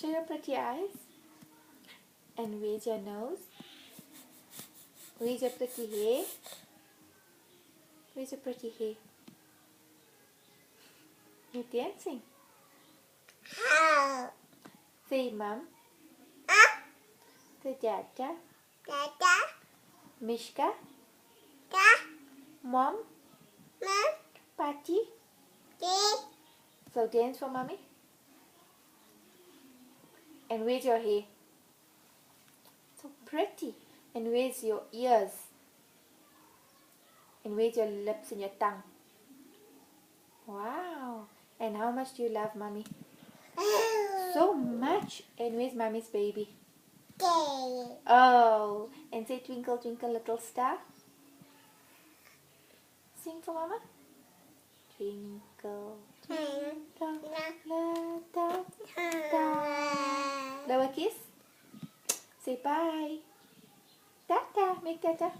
Show your pretty eyes. And raise your nose. Raise your pretty hair. Raise your pretty hair. You're dancing. Say mom. Say dada. Mishka. Mom. Party. So dance for mommy. And raise your hair. So pretty. And raise your ears. And raise your lips and your tongue. Wow. And how much do you love mommy? So much. And where's mommy's baby? Oh. And say twinkle twinkle little star. Sing for mama. Twinkle twinkle little star. Lower kiss. Say bye. Tata. Make tata.